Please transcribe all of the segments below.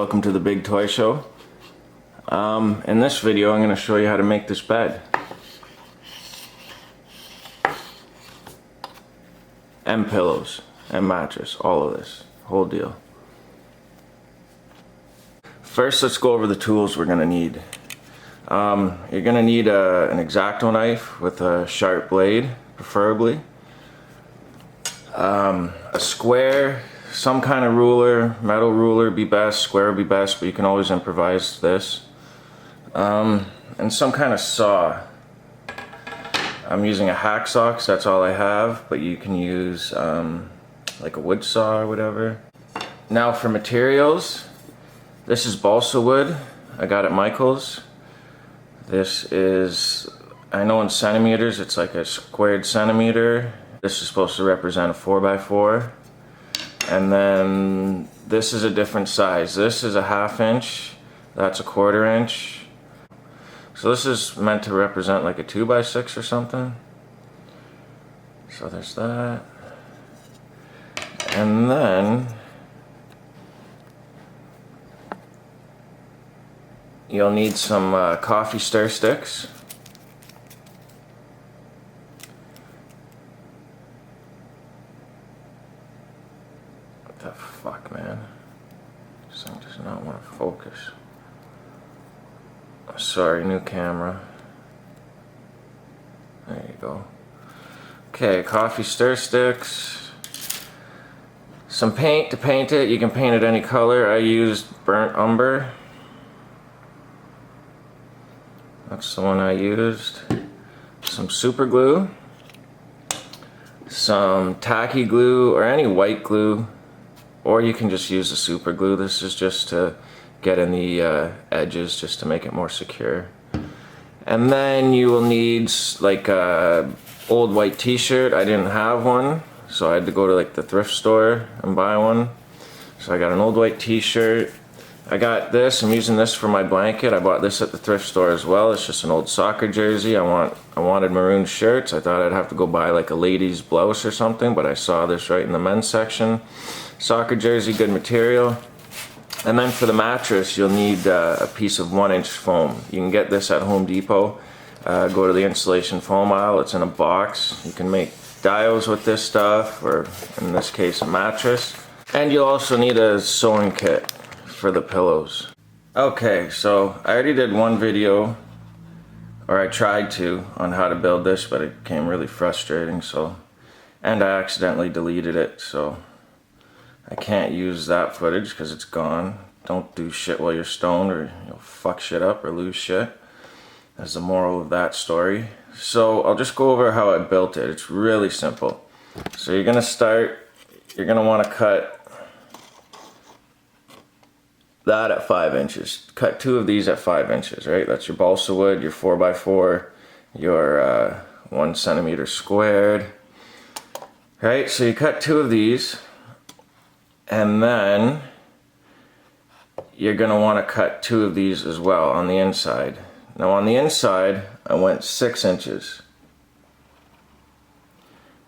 welcome to the Big Toy Show. In this video I'm going to show you how to make this bed. And pillows, and mattress, all of this, whole deal. First, let's go over the tools we're going to need. You're going to need an X-Acto knife with a sharp blade, preferably. A square, some kind of ruler, metal ruler would be best, square would be best, but you can always improvise this. And some kind of saw. I'm using a hacksaw because that's all I have, but you can use like a wood saw or whatever. Now for materials, this is balsa wood I got at Michael's. This is, I know in centimeters it's like a squared centimeter. This is supposed to represent a 4x4. And then this is a different size. This is a 1/2 inch, that's a 1/4 inch. So this is meant to represent like a 2x6 or something. So there's that. And then you'll need some coffee stir sticks. What the fuck, man? This thing does not want to focus. Sorry, new camera. There you go. Okay, coffee stir sticks. Some paint to paint it. You can paint it any color. I used burnt umber. That's the one I used. Some super glue. Some tacky glue or any white glue. Or you can just use the super glue. This is just to get in the edges, just to make it more secure. And then you will need like a old white t-shirt. I didn't have one, so I had to go to like the thrift store and buy one. So I got an old white t-shirt. I got this, I'm using this for my blanket. I bought this at the thrift store as well. It's just an old soccer jersey. I wanted maroon shirts. I thought I'd have to go buy like a lady's blouse or something, but I saw this right in the men's section. Soccer jersey, good material. And then for the mattress, you'll need a piece of 1-inch foam. You can get this at Home Depot. Go to the insulation foam aisle. It's in a box. You can make dials with this stuff, or in this case, a mattress. And you'll also need a sewing kit for the pillows. Okay, so I already did one video, or I tried to, on how to build this, but it became really frustrating. And I accidentally deleted it, so I can't use that footage because it's gone. Don't do shit while you're stoned or you'll fuck shit up or lose shit. That's the moral of that story. So I'll just go over how I built it. It's really simple. So you're gonna want to cut that at 5 inches. Cut 2 of these at 5 inches, right? That's your balsa wood, your 4x4, your 1 centimeter squared. Right, so you cut 2 of these. And then you're going to want to cut 2 of these as well on the inside. Now on the inside, I went 6 inches.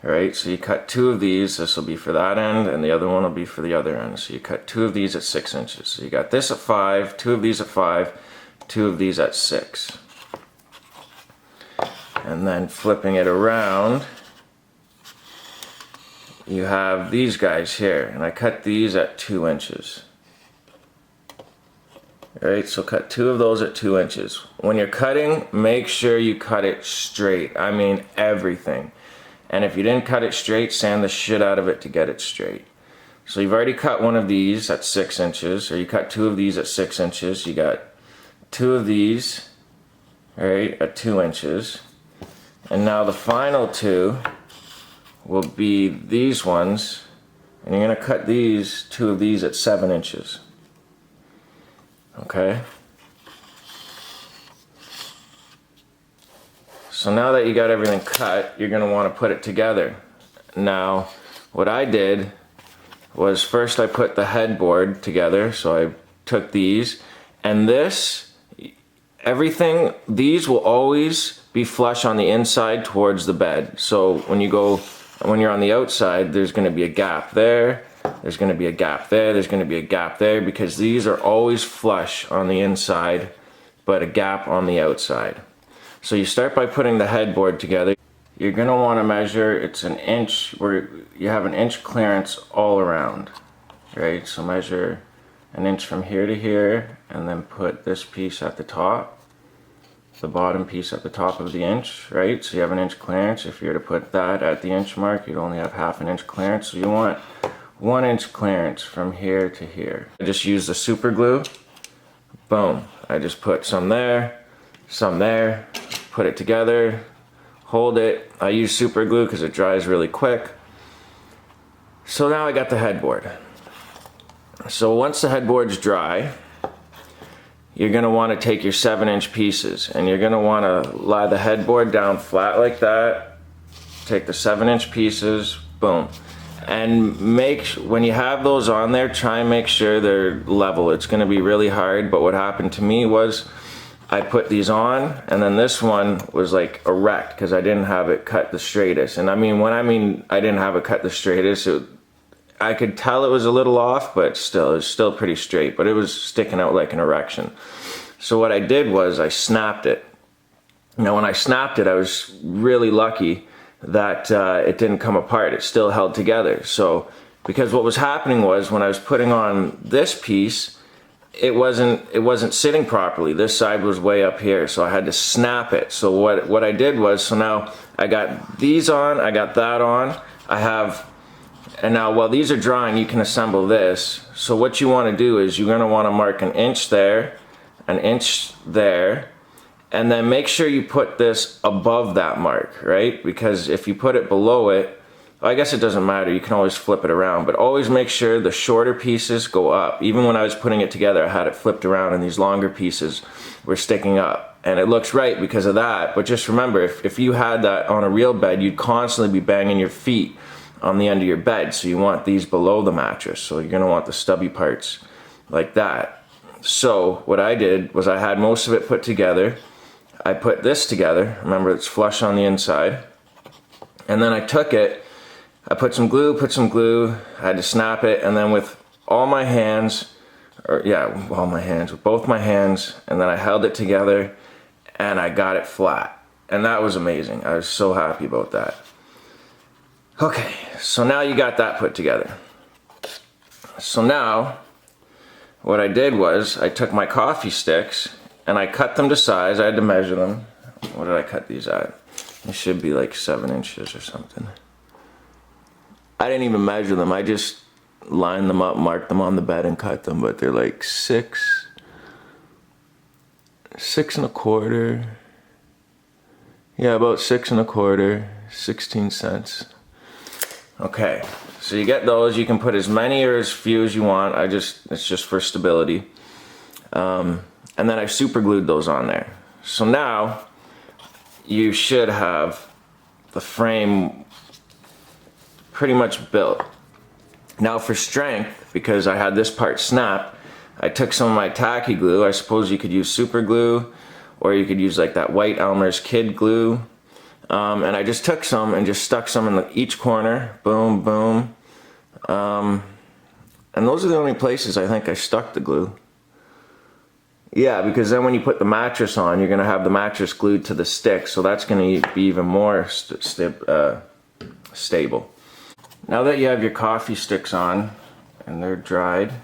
Alright, so you cut 2 of these. This will be for that end, and the other one will be for the other end. So you cut 2 of these at 6 inches. So you got this at 5, 2 of these at 5, 2 of these at 6. And then flipping it around, you have these guys here, and I cut these at 2 inches. Alright, so cut 2 of those at 2 inches. When you're cutting, make sure you cut it straight. I mean everything. And if you didn't cut it straight, sand the shit out of it to get it straight. So you've already cut 1 of these at 6 inches, or you cut 2 of these at 6 inches. You got 2 of these, alright, at 2 inches. And now the final 2 will be these ones, and you're going to cut 2 of these at 7 inches. Okay? So now that you got everything cut, you're going to want to put it together. Now, what I did was first I put the headboard together, so I took these, and everything, these will always be flush on the inside towards the bed. So when you're on the outside, there's going to be a gap there, There's going to be a gap there, there's going to be a gap there, because these are always flush on the inside, but a gap on the outside. So you start by putting the headboard together. You're going to want to measure, it's an inch, where you have an inch clearance all around, right? So measure an inch from here to here, and then put this piece at the top, the bottom piece at the top of the inch, right? So you have an inch clearance. If you were to put that at the inch mark, you'd only have half an inch clearance. So you want 1 inch clearance from here to here. I just use the super glue. Boom. I just put some there, put it together, hold it. I use super glue because it dries really quick. So now I got the headboard. So once the headboard's dry, you're going to want to take your 7-inch pieces, and you're going to want to lie the headboard down flat like that. Take the 7-inch pieces, boom. And when you have those on there, try and make sure they're level. It's going to be really hard, but what happened to me was I put these on, and then this one was like erect because I didn't have it cut the straightest. And when I mean I didn't have it cut the straightest, I could tell it was a little off, but still, it was still pretty straight, but it was sticking out like an erection. So what I did was I snapped it. Now when I snapped it, I was really lucky that it didn't come apart. It still held together. So, because what was happening was when I was putting on this piece, it wasn't sitting properly. This side was way up here, so I had to snap it. So what I did was, so now I got these on, I got that on, and now while these are drying, you can assemble this. So what you want to do is you're going to want to mark an inch there, an inch there, and then make sure you put this above that mark, right? Because if you put it below it, I guess it doesn't matter, you can always flip it around, but always make sure the shorter pieces go up. Even when I was putting it together, I had it flipped around and these longer pieces were sticking up. And it looks right because of that, but just remember, if you had that on a real bed, you'd constantly be banging your feet on the end of your bed, so you want these below the mattress. So you're gonna want the stubby parts like that. So what I did was I had most of it put together. I put this together, remember it's flush on the inside, and then I took it, I put some glue, I had to snap it, and then with all my hands, with both my hands, and then I held it together, and I got it flat. And that was amazing. I was so happy about that. Okay, so now you got that put together. So now, what I did was, I took my coffee sticks, and I cut them to size. I had to measure them. What did I cut these at? It should be like 7 inches or something. I didn't even measure them. I just lined them up, marked them on the bed, and cut them. But they're like 6 1/4. Yeah, about 6 1/4, 16 cents. Okay, so you get those. You can put as many or as few as you want. It's just for stability. And then I super glued those on there. So now you should have the frame pretty much built. Now for strength, because I had this part snap, I took some of my tacky glue. I suppose you could use super glue, or you could use like that white Elmer's Kid glue. And I just took some and just stuck some in each corner. Boom, boom. And those are the only places I think I stuck the glue. Yeah, because then when you put the mattress on, you're going to have the mattress glued to the stick, so that's going to be even more stable. Now that you have your coffee sticks on, and they're dried,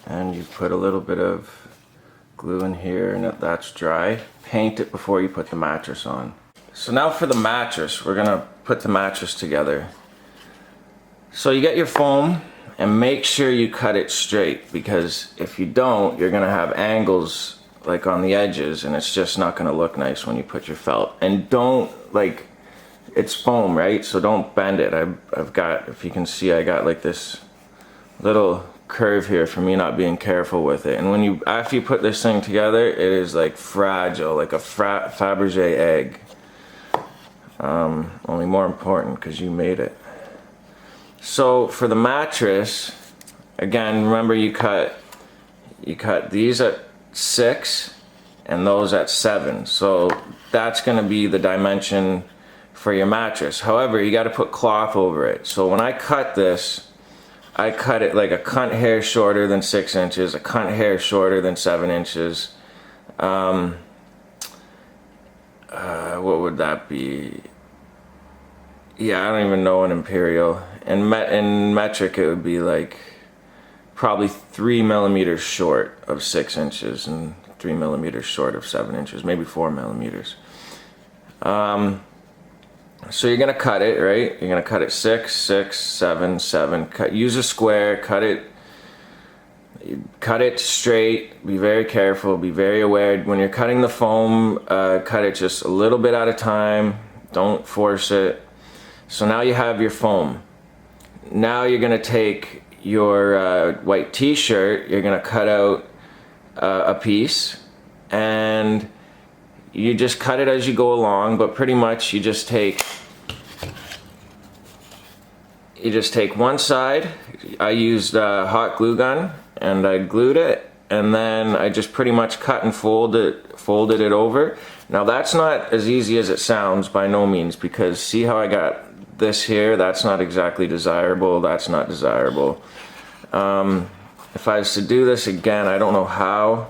and you put a little bit of glue in here, and that's dry, paint it before you put the mattress on. So now for the mattress, we're going to put the mattress together. So you get your foam, and make sure you cut it straight, because if you don't, you're gonna have angles like on the edges, and it's just not gonna look nice when you put your felt. And don't, like, it's foam, right? So don't bend it. I've got, if you can see, I got like this little curve here from me not being careful with it. And after you put this thing together, it is like fragile, like a Fabergé egg. Only more important because you made it. So for the mattress, again, remember you cut these at 6 and those at 7. So that's going to be the dimension for your mattress. However, you got to put cloth over it. So when I cut this, I cut it like a cunt hair shorter than 6 inches, a cunt hair shorter than 7 inches. What would that be? Yeah, I don't even know an imperial. In metric, it would be like probably 3 millimeters short of 6 inches and 3 millimeters short of 7 inches, maybe 4 millimeters. So you're gonna cut it, right? You're gonna cut it 6, 6, 7, 7. Use a square. Cut it straight. Be very careful. Be very aware when you're cutting the foam. Cut it just a little bit at a time. Don't force it. So now you have your foam. Now you're gonna take your white t-shirt. You're gonna cut out a piece, and you just cut it as you go along. But pretty much you just take one side. I used a hot glue gun and I glued it, and then I just pretty much cut and folded it over. Now that's not as easy as it sounds by no means, because see how I got this here? That's not exactly desirable. That's not desirable. If I was to do this again, I don't know how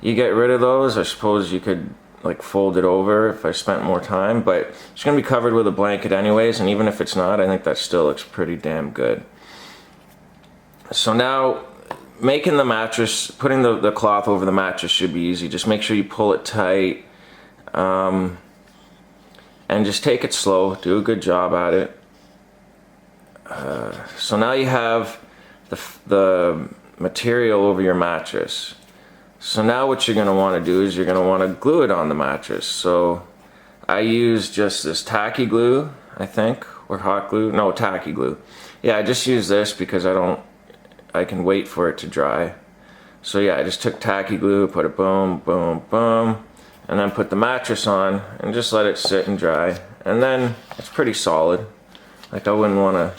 you get rid of those. I suppose you could like fold it over if I spent more time, but it's gonna be covered with a blanket anyways, and even if it's not, I think that still looks pretty damn good. So now making the mattress, putting the cloth over the mattress should be easy. Just make sure you pull it tight, and just take it slow. Do a good job at it. So now you have the material over your mattress. So now what you're going to want to do is you're going to want to glue it on the mattress. So I use just this tacky glue, I think, or hot glue. No, tacky glue. Yeah, I just use this because I can wait for it to dry. So yeah, I just took tacky glue, put it boom, boom, boom, and then put the mattress on and just let it sit and dry. And then it's pretty solid. Like I wouldn't want to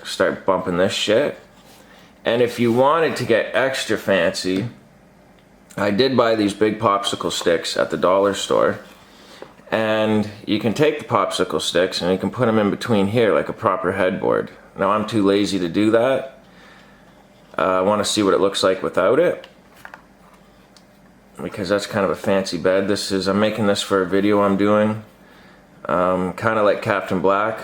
start bumping this shit. And if you wanted to get extra fancy, I did buy these big popsicle sticks at the dollar store. And you can take the popsicle sticks and you can put them in between here like a proper headboard. Now I'm too lazy to do that. I want to see what it looks like without it, because that's kind of a fancy bed. I'm making this for a video I'm doing. Kind of like Captain Black.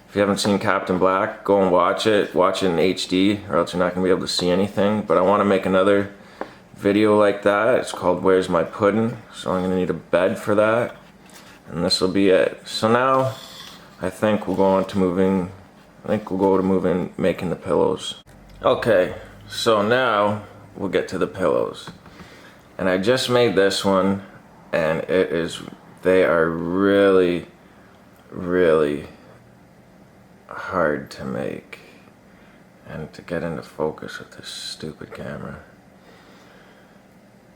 If you haven't seen Captain Black, go and watch it. Watch it in HD, or else you're not going to be able to see anything. But I want to make another video like that. It's called Where's My Puddin'? So I'm going to need a bed for that. And this will be it. So now, I think we'll go to moving making the pillows. Okay, so now we'll get to the pillows. And I just made this one, and they are really, really hard to make and to get into focus with this stupid camera.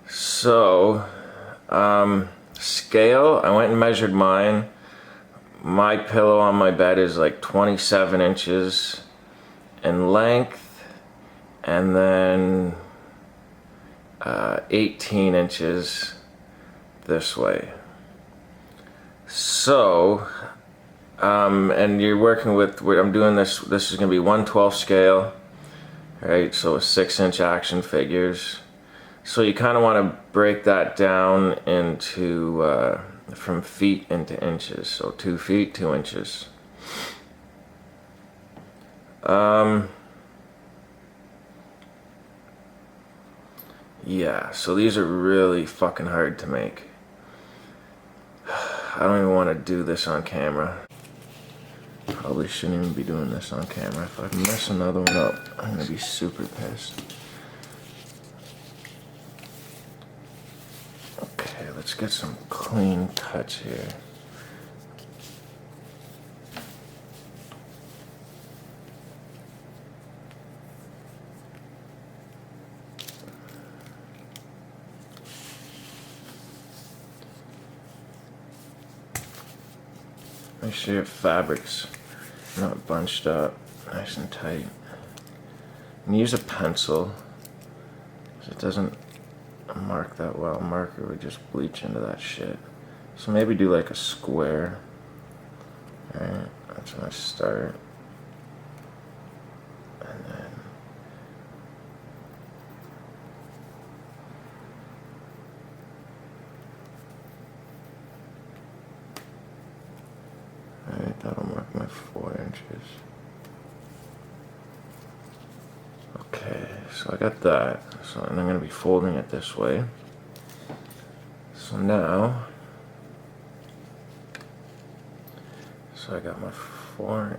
So scale, I went and measured mine. My pillow on my bed is like 27 inches in length, and then 18 inches this way. So and you're working with, I'm doing this is going to be 1/12 scale, right? So 6-inch action figures. So you kind of want to break that down into from feet into inches. So 2 feet, 2 inches. Yeah, so these are really fucking hard to make. I don't even want to do this on camera. Probably shouldn't even be doing this on camera. If I mess another one up, I'm gonna be super pissed. Okay, let's get some clean cuts here. Make sure your fabric's not bunched up, nice and tight. And use a pencil, because it doesn't mark that well. Marker would just bleach into that shit. So maybe do like a square. Alright, that's when I start. inches. Okay, so I got that. So and I'm going to be folding it this way. So now, so I got my 4.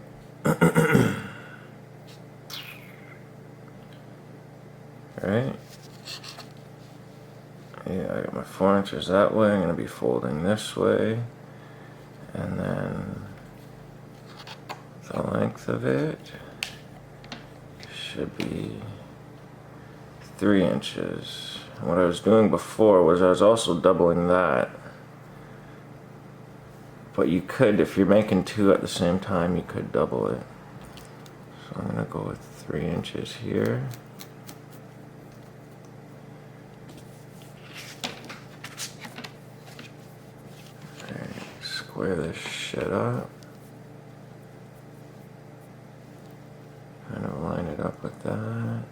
Right? Yeah, I got my 4 inches that way. I'm going to be folding this way. And then the length of it should be 3 inches. What I was doing before was I was also doubling that. But you could, if you're making 2 at the same time, you could double it. So I'm going to go with 3 inches here. Square this shit up. Kind of line it up with that.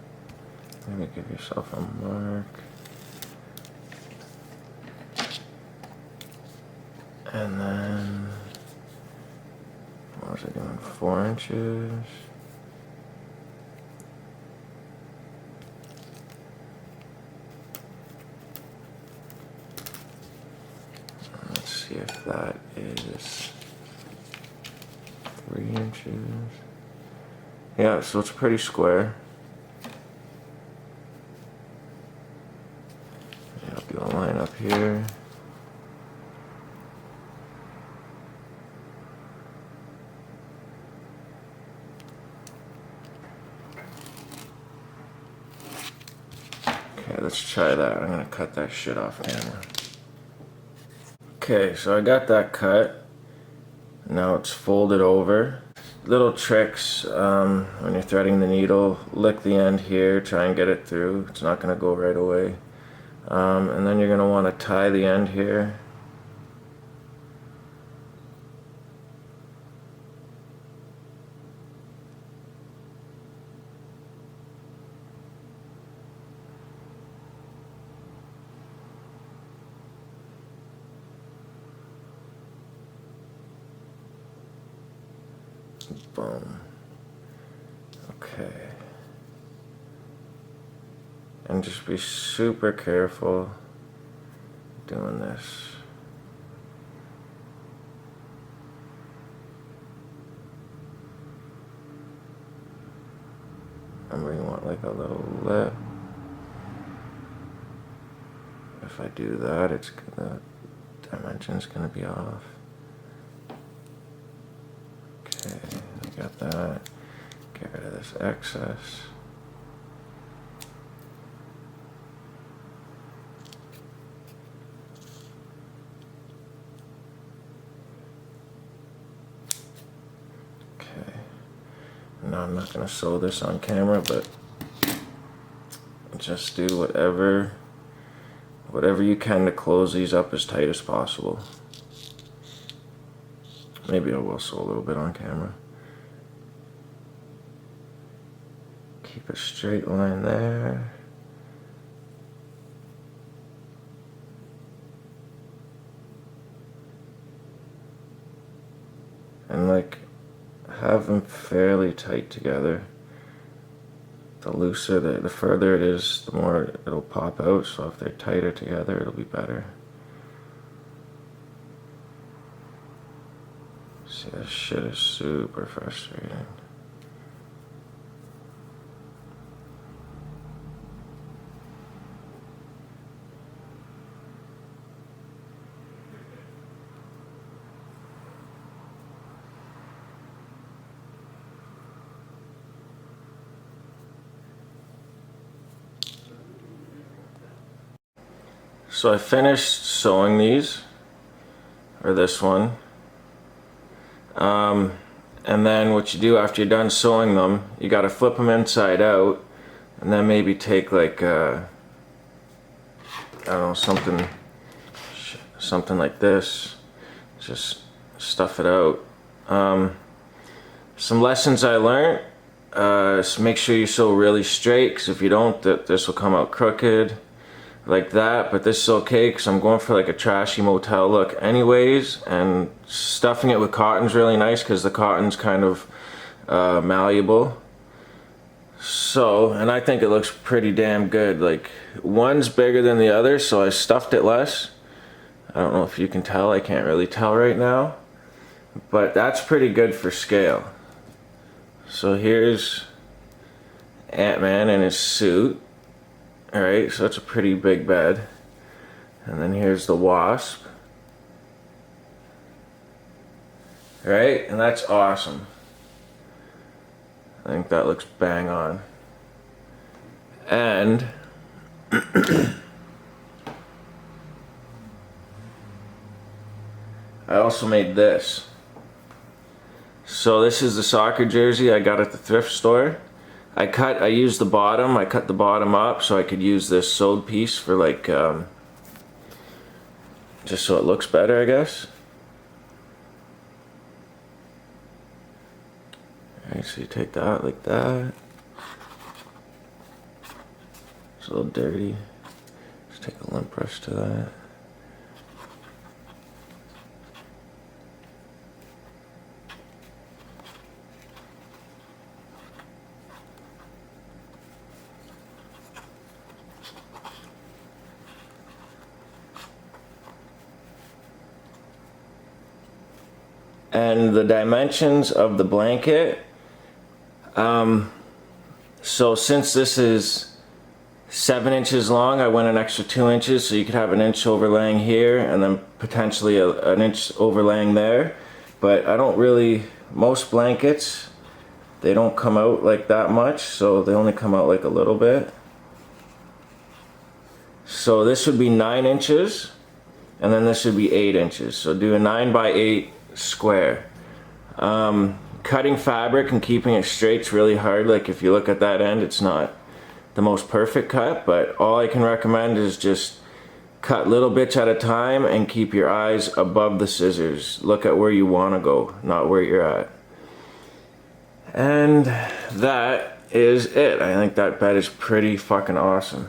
Maybe give yourself a mark. And then, what was I doing? 4 inches. Let's see if that is 3 inches. Yeah, so it's pretty square. I'll do a line up here. Okay, let's try that. I'm gonna cut that shit off camera. Okay, so I got that cut. Now it's folded over. Little tricks when you're threading the needle, lick the end here, try and get it through. It's not going to go right away. And then you're going to want to tie the end here. Boom. Okay. And just be super careful doing this. Remember, you want like a little lip. If I do that, it's the dimension's gonna be off. Okay, I got that. Get rid of this excess. Okay. Now I'm not gonna sew this on camera, but just do whatever you can to close these up as tight as possible. Maybe I will sew a little bit on camera. Keep a straight line there. And like, have them fairly tight together. The looser, the further it is, the more it'll pop out. So if they're tighter together, it'll be better. See, this shit is super frustrating. So I finished sewing these, or this one. And then what you do after you're done sewing them, you gotta flip them inside out, and then maybe take like, I don't know, something like this, just stuff it out. Some lessons I learned, so make sure you sew really straight, because if you don't, this will come out crooked like that. But this is okay because I'm going for like a trashy motel look anyways, and stuffing it with cotton's really nice because the cotton's kind of malleable. So, and I think it looks pretty damn good. Like, one's bigger than the other, so I stuffed it less. I don't know if you can tell, I can't really tell right now. But that's pretty good for scale. So here's Ant-Man in his suit. Alright, so that's a pretty big bed. And then here's the Wasp. Right? And that's awesome. I think that looks bang on. And I also made this. So this is the soccer jersey I got at the thrift store. I used the bottom, I cut the bottom up so I could use this sewed piece for like, just so it looks better, I guess. Alright, so you take that out like that. It's a little dirty. Just take a lint brush to that. And the dimensions of the blanket, so since this is 7 inches long, I went an extra 2 inches, so you could have an inch overlaying here and then potentially an inch overlaying there. But I don't really, most blankets, they don't come out like that much, so they only come out like a little bit. So this would be 9 inches, and then this would be 8 inches. So do a 9 by 8 square. Cutting fabric and keeping it straight is really hard. Like if you look at that end, it's not the most perfect cut, but all I can recommend is just cut little bits at a time and keep your eyes above the scissors. Look at where you want to go, not where you're at. And that is it. I think that bed is pretty fucking awesome.